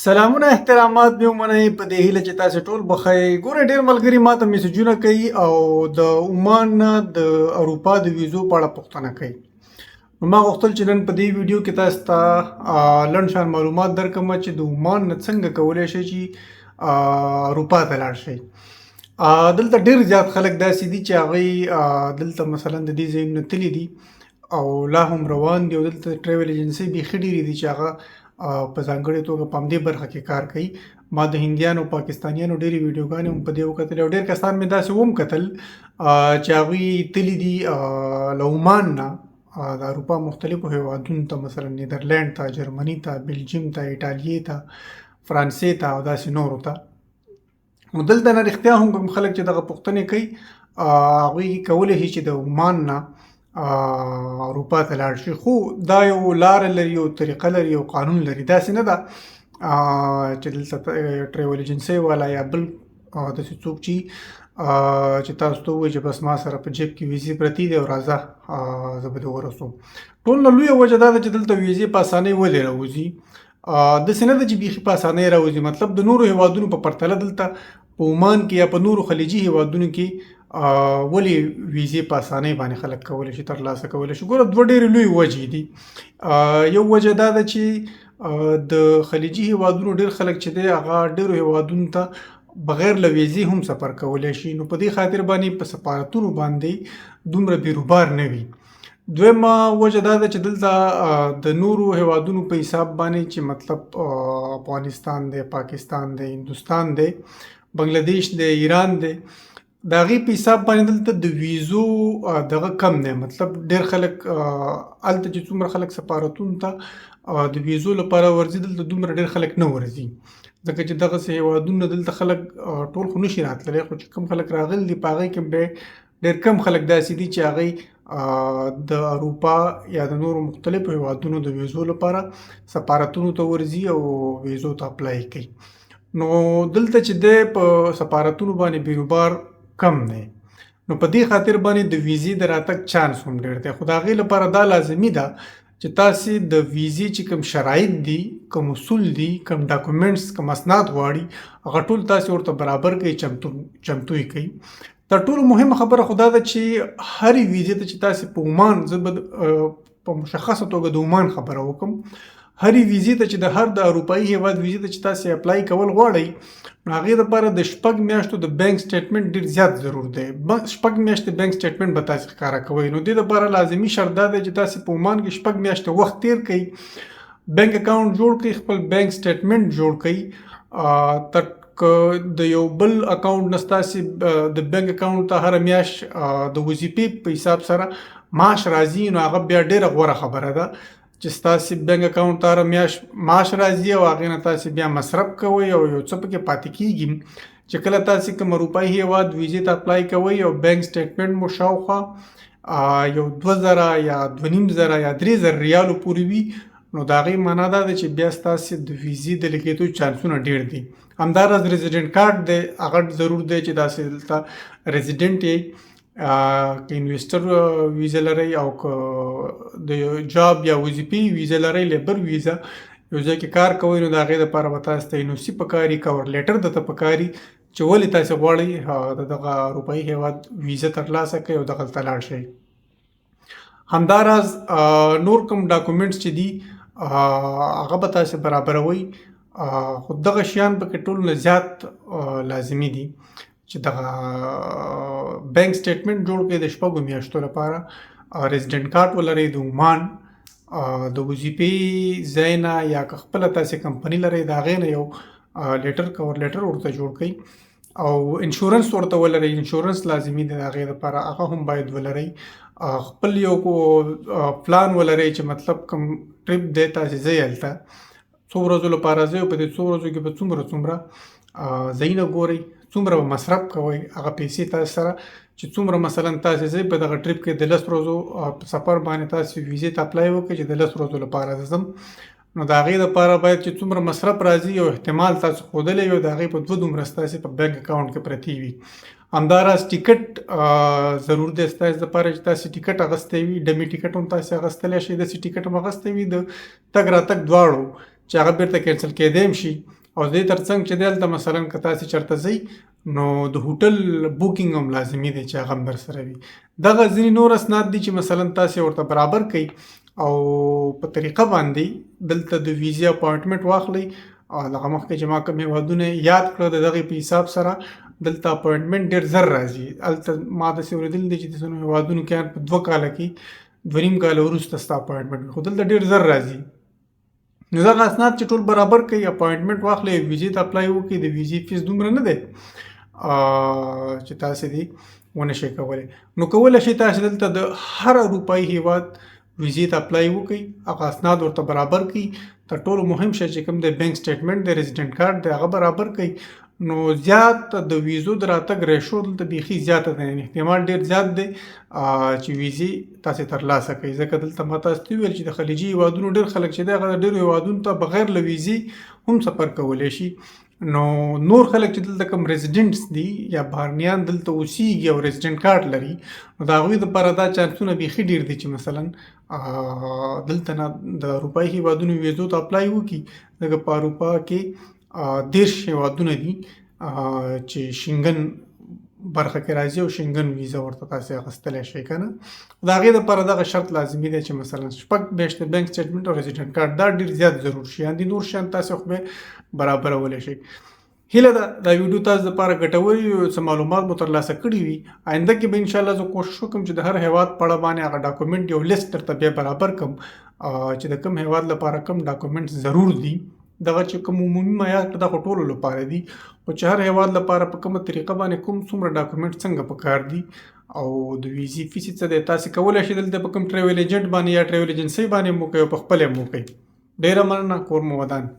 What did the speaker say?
سلامونه احترامات به ومنئ په دې هیله چې تاسې ټول به ښه یئ. ګوره ډېر ملګري ماته میسجونه کوي او د عمان نه د اروپا د ویزو په اړه پوښتنه کوي. نو ما غوښتل چې نن په دې ویډیو کې تاسو ته لنډ شان معلومات درکړم چې د عمان نه څنګه کولی شئ چې اروپا ته لاړ شئ. دلته ډېر زیات خلک داسې دي چې هغوی دلته مثلا د دې ځایونو نه تللي دي او لا هم روان دي او دلته ټریول ایجنسۍ بیخي ډېرې دي چې هغه په ځانګړې توګه په همدې برخه کې کار کوي. ما د هندیانو پاکستانیانو ډېرې ویډیوګانې هم په دې وکتلې او ډېر کسان مې داسې هم کتل چې هغوی تللي دي له عمان نه د اروپا مختلفو هیوادونو ته، مثلا نیدرلینډ ته، جرمني ته، بلجیم ته، ایټالیې ته، فرانسې ته او داسې نورو ته. نو دلته نه رښتیا هم کوم خلک چې دغه پوښتنې کوي هغوی کولی شي چې د عمان نه اروپا ته لاړ شي، خو دا یو لاره لري، یو طریقه لري، یو قانون لري. داسې نه ده چې دلته ټریول ایجنسۍ والا یا بل داسې څوک چې تاسو ته ووایي چې بس ما سره په جیب کې ویزې پرتې دي او راځه زه به دې ورسوم. ټول نه لویه وجه دا ده چې دلته ویزې په اسانۍ ولې راوځي. داسې نه ده چې بیخي په اسانۍ راوځي، مطلب د نورو هیوادونو په پرتله دلته په عمان کې یا په نورو خلیجي هیوادونو کې ولې ویزې په اسانۍ باندې خلک کولی شي ترلاسه کولی شي. ګوره دوه ډېرې لویې وجې دي. یو وجه دا ده چې د خلیجي هیوادونو ډېر خلک چې دی هغه ډېرو هیوادونو ته بغیر له ویزې هم سفر کولی شي، نو په دې خاطر باندې په سفارتونو باندې دومره بیروبار نه وي. دویمه وجه دا ده چې دلته د نورو هیوادونو په حساب باندې چې مطلب افغانستان دی، پاکستان دی، هندوستان دی، بنګلادیش دی، ایران دی، د هغې په حساب باندې دلته د ویزو دغه کم دی. مطلب ډېر خلک هلته چې څومره خلک سفارتونو ته د ویزو لپاره ورځي، دلته دومره ډېر خلک نه ورځي، ځکه چې دغسې هیوادونه دلته خلک ټول خو نشي راتللی، خو چې کوم خلک راغلي دي په هغې کې ډېر کم خلک داسې دي چې هغوی د اروپا یا د نورو مختلفو هیوادونو د ویزو لپاره سفارتونو ته ورځي او ویزو ته اپلای کوي. نو دلته چې دی په سفارتونو باندې بیروبار کم دی، نو په دې خاطر باندې د ویزې د راتګ چانس هم ډېر دی. خو د هغې لپاره دا لازمي ده چې تاسې د ویزې چې کوم شرایط دي، کوم اصول دي، کوم ډاکومنټس، کوم اسناد غواړي، هغه ټول تاسې ورته برابر کړئ، چمتو یې کړئ. تر ټولو مهمه خبره خو دا ده چې هرې ویزې ته چې تاسې په عمان، زه به په مشخصه توګه د عمان خبره وکړم، هرې ویزې ته چې د هر د اروپایي هیواد ویزې ته چې تاسې اپلای کول غواړئ، نو هغې دپاره د 6 میاشتو د بینک سټیټمنټ ډېر زیات ضرور دی. 6 میاشتې بینک سټیټمنټ به تاسې ښکاره کوئ. نو دې دپاره لازمي شرط دا دی چې تاسې په عمان کې 6 میاشتې وخت تیر کړئ، بینک اکاونټ جوړ کړئ، خپل بینک سټیټمنټ جوړ کړئ. که د یو بل اکاونټ نه ستاسې د بینک اکاونټ ته هره میاشت د وظیفې په حساب سره معاش راځي، نو هغه بیا ډېره غوره خبره ده چې ستاسې بینک اکاونټ ته هره میاشت معاش راځي او هغې نه تاسې بیا مصرف کوئ او یو څه پکې پاتې کېږي. چې کله تاسې کوم اروپایي هیواد ویزې ته اپلای کوئ او بینک سټیټمنټ مو شاوخوا یو 2000 یا 2500 یا 3000 ریالو پورې وي، نو د هغې معنا دا ده چې بیا ستاسې د ویزې د لګېدو چانسونه ډېر دي. همداراز ریزیډنټ کارت دی، هغه ضرور دی چې تاسې دلته ریزیډنټ یې، که انویسټر ویزه لرئ او که د جاب یا وظیفې ویزه لرئ، لیبر ویزه، یو ځای کې کار کوئ، نو د هغې دپاره به تاسو ته NOC پکار وي، کور لیټر درته پکار وي چې ولې تاسې غواړئ د دغه اروپایي هیواد ویزه ترلاسه کړئ او دغلته لاړ شئ. همداراز نور کوم ډاکومنټس چې دي هغه به تاسې برابروئ، خو دغه شیان پکې ټول نه زیات لازمي دي چې دغه بینک سټیټمنټ جوړ کړئ د 6 میاشتو لپاره، ریزیډنټ کارت ولرئ د عمان، د وظیفې ځای نه یا که خپله تاسې کمپني لرئ د هغې نه یو کور لیټر ورته جوړ کړئ، او انشورنس ورته ولرئ. انشورنس لازمي دی د هغې دپاره، هغه هم باید ولرئ. خپل یو پلان ولرئ چې مطلب کوم ټریپ دی تاسې ځئ هلته، څو ورځو لپاره ځئ او په دې څو ورځو کې به څومره ځایونه ګورئ، څومره به مصرف کوئ، هغه پیسې تاسې سره چې څومره مثلا تاسې ځئ په دغه ټریپ کې د 10 ورځو په سفر باندې تاسې ویزې ته اپلای وکړئ چې د 10 ورځو لپاره ځم، نو د هغې دپاره باید چې څومره مصرف راځي او احتمال تاسو ښودلی وي، د هغې په 2 دومره ستاسې په بینک اکاونټ کې پرتې وي. همداراز ټیکټ ضرور دی ستاسې دپاره چې تاسې ټیکټ اخیستی وي، ډمي ټیکټ هم تاسې اخیستلی شئ، داسې ټیکټ هم اخیستی وي د تګ راتګ دواړو، چې هغه بیرته کینسل کېدی هم شي. او د دې ترڅنګ چې دی هلته مثلا که تاسې چېرته ځئ نو د هوټل بوکینګ هم لازمي دی چې هغه هم درسره وي. دغه ځینې نور اسناد دي چې مثلا تاسې ورته برابر کړئ او په طریقه باندې دلته د ویزې اپاینټمنټ واخلئ. لکه مخکې چې ما کوم هېوادونه یاد کړه د دغې په حساب سره دلته اپاینټمنټ ډېر زر راځي. هلته ما داسې اورېدلي دي چې د ځینو هېوادونو کې په 2 کاله کې 2.5 کاله وروسته ستا اپاینټمنټ وي، خو دلته ډېر زر راځي. نو دغه اسناد چې ټول برابر کړئ، اپاینټمنټ واخلئ، ویزې ته اپلای وکړئ. د ویزې فیس دومره نه دی چې تاسې دې ونه شئ کولی. نو کولی شئ تاسې دلته د هر اروپایي هېواد ویزې ته اپلای وکړئ، هغه اسناد ورته برابر کړئ. تر ټولو مهم شی چې کوم دی بینک سټیټمنټ دی، ریزیډنټ کارت دی، هغه برابر کړئ. نو زیات د ویزو د راتګ ریشو دلته بیخي زیاته ده، یعنې احتمال ډېر زیات دی چې ویزې تاسې ترلاسه کړئ. ځکه دلته ما تاسو ته وویل چې د خلیجي هېوادونو ډېر خلک چې دی هغه د ډېرو هېوادونو ته بغیر له ویزې هم سفر کولی شي. نو نور خلک چې دلته کوم ریزیډنټس دي یا بهرنیان دلته اوسیږي او ریزیډنټ کارت لري، نو د هغوی دپاره دا چانسونه بیخي ډېر دي چې مثلا دلته نه د اروپایي هېوادونو ویزو ته اپلای وکړي. ځکه په اروپا کې 30 هېوادونه دي چې شنګن برخه کې راځي او شنګن ویزه ورته تاسې اخیستلی شئ که نه. د هغې دپاره دغه شرط لازمي دی چې مثلا 6 میاشتې بینک سټیټمنټ او ریزیډنټ کارت دا ډېر زیات ضرور شیان دي. نور شیان تاسې خو به برابرولی شئ. هیله ده دا ویډیو تاسو دپاره ګټور وي، څه معلومات مو ترلاسه کړي وي. آینده کې به انشاءالله زه کوشش وکړم چې د هر هېواد په اړه باندې هغه ډاکومنټ یو لیست درته بیا برابر کړم چې د کوم هېواد لپاره کوم ډاکومنټس ضرور دي. دغه چې کوم عمومي معیار دا خو ټولو لپاره دي، خو چې هر هېواد لپاره په کومه طریقه باندې کوم څومره ډاکومنټ څنګه پکار دي او د ویزې فیس څه دی. تاسې کولی شئ دلته په کوم ټریول ایجنټ باندې یا ټریول ایجنسۍ باندې مو کوئ او په خپله یې مو کوئ. ډېره مننه. کور مو ودان.